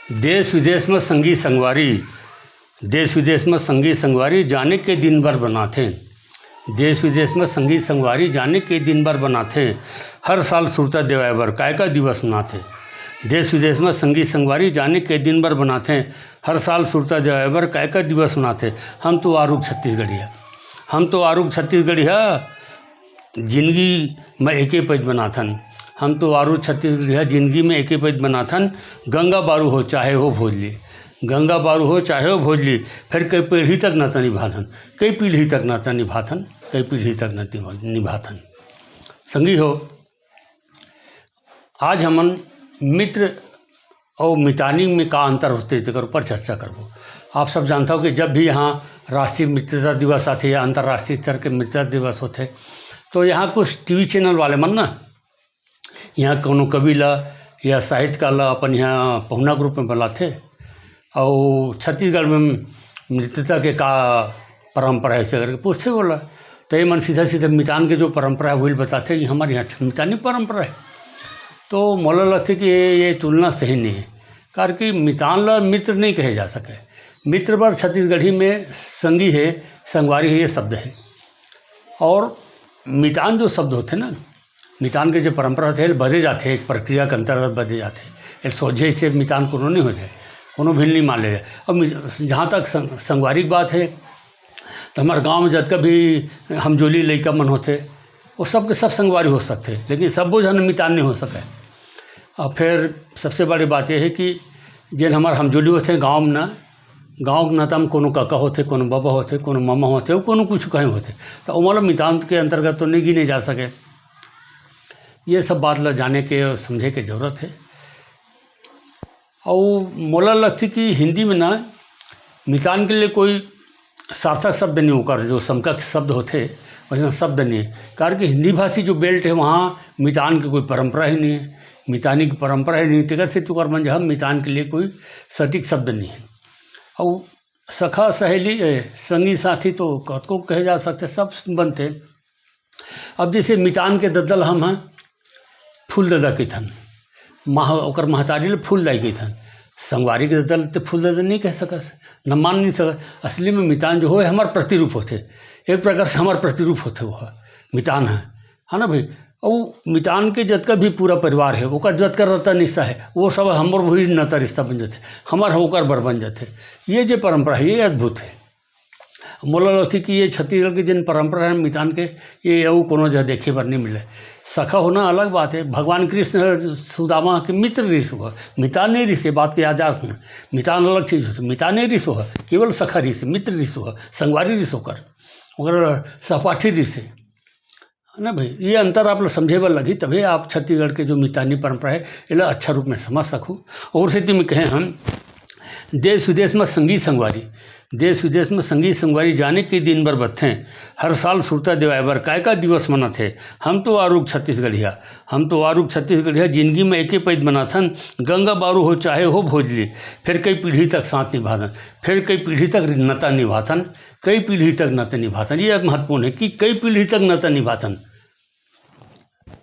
देश विदेश में संगी संगवारी, देश विदेश में संगी संगवारी जाने के दिन भर बनाते। देश विदेश में संगी संगवारी जाने के दिन भर बनाते। हर साल सुरता देवायबर काय का दिवस मनाते। देश विदेश में संगी संगवारी जाने के दिन भर बनाते। हर साल सुरता देवायबर काय का दिवस मनाते। हम तो आरूग छत्तीसगढ़िया, हम तो आरूग छत्तीसगढ़िया जिंदगी में एके पैज बनाथन। हम तो आरूग छत्तीसगढ़िया जिंदगी में एके पैज बनाथन। गंगा बारू हो चाहे हो भोजली, गंगा बारू हो चाहे हो भोजली, फिर कई पीढ़ी तक नाता निभाथन, कई पीढ़ी तक नाता निभाथन, कई पीढ़ी तक नाता निभाथन। संगी हो, आज हमन मित्र और मितानी में का अंतर होते तेकर ऊपर चर्चा करबो। आप सब जानता हो कि जब भी यहाँ राष्ट्रीय मित्रता दिवस आते या अंतर्राष्ट्रीय स्तर के मित्रता दिवस होते तो यहाँ कुछ टीवी चैनल वाले मन ना यहाँ कोनो कवि ला या साहित्यकार ला अपन यहाँ पहुना ग्रुप में बुलाते और छत्तीसगढ़ में मित्रता के का परंपरा है ऐसे करके पूछते बोला तो ये मन सीधा सीधा मितान के जो परंपरा है वही बताते कि हमारे यहाँ मितानी परंपरा है। तो मोला लगता कि ये तुलना सही नहीं है, कारण कि मितान ला मित्र नहीं कहे जा सके। मित्र पर छत्तीसगढ़ी में संगी है, संगवारी है, ये शब्द है। और मितान जो शब्द होते ना, मितान के जो परंपरा होते हैं बदे जाते, एक प्रक्रिया के अंतर्गत बदे जाते। एक सोझे से मितान कोनो नहीं हो जाए, कोनो भी नहीं मान ले जाए। अब जहाँ तक संगवारी की बात है तो हमारे गांव में जब कभी हमजोली लड़का मन होते वो सब के सब संगवारी हो सकते, लेकिन सब बोझ मितान नहीं हो सके। और फिर सबसे बड़ी बात यह है कि जिन हमारे हमजोली होते हैं गाँव में ना, गाँव के नाता में कोनो काका होते, कोनो बाबा होते, कोनो मामा होते, कोनो कुछ कहीं होते, तो वो मतलब मितान के अंतर्गत तो नहीं गिने जा सके। ये सब बात ला जाने के और समझे के ज़रूरत है। और मोला लगती कि हिंदी में ना मितान के लिए कोई सार्थक शब्द नहीं होकर जो समकक्ष शब्द होते वैसा शब्द नहीं है, कारण कि हिंदी भाषी जो बेल्ट है वहाँ मितान की कोई परंपरा ही नहीं है, मितानी की परंपरा ही नहीं। तिकर से तुकर मन जहाँ मितान के लिए कोई सटीक शब्द नहीं है। और सखा सहेली संगी साथी तो कतको कहे जा सकते, सब बनते। अब जैसे मितान के दद्दल हम हैं फूल दादा के थन, ओकर महतारी ले फूल लाई के थन। संगवारी के दद्दल तो फूल दादा नहीं कह सकस, न मान नहीं सकस। असली में मितान जो हो हमारे प्रतिरूप होते, एक प्रकार से हमारे प्रतिरूप होते वो मितान है ना भाई। और मितान के जतका भी पूरा परिवार है ओका जतका रता निशा है वो सब हमर वही नाता रिश्ता बन जाते, हमार होकर बर बन जाते। ये जो परंपरा है ये अद्भुत है। मोला लगती कि ये छत्तीसगढ़ की जिन परंपरा है मितान के ये और कोनो जगह देखे बर नहीं मिले। सखा होना अलग बात है, भगवान कृष्ण सुदामा के मित्र ऋष हुआ, मितान नहीं ऋष, बात के याद रखना। मितान अलग चीज़ होती, मितान नहीं ऋष हुआ, केवल सखा ऋष, मित्र ऋष हुआ, संगवारी ऋष होकर और सहपाठी ऋष है ना भाई। ये अंतर आप लोग समझे बर लगी तभी आप छत्तीसगढ़ के जो मितानी परंपरा है इला अच्छा रूप में समझ सकूँ। और स्थिति में कहें हम देश विदेश में संगी संगवारी, देश विदेश में संगी संगवारी जाने के दिन भर बत्थें। हर साल सुरता देवायबर काय का दिवस मनाथे। हम तो आरूग छत्तीसगढ़िया, हम तो आरूग छत्तीसगढ़िया जिंदगी में एके पैज बनाथन। गंगा बारू हो चाहे हो भोजली, फिर कई पीढ़ी तक साथ निभाथन, फिर कई पीढ़ी तक नाता निभाथन, कई पीढ़ी तक नाता निभाथन। ये महत्वपूर्ण है कि कई पीढ़ी तक नाता निभाथन।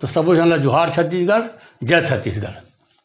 तो सब जानला जोहार छत्तीसगढ़, जय छत्तीसगढ़।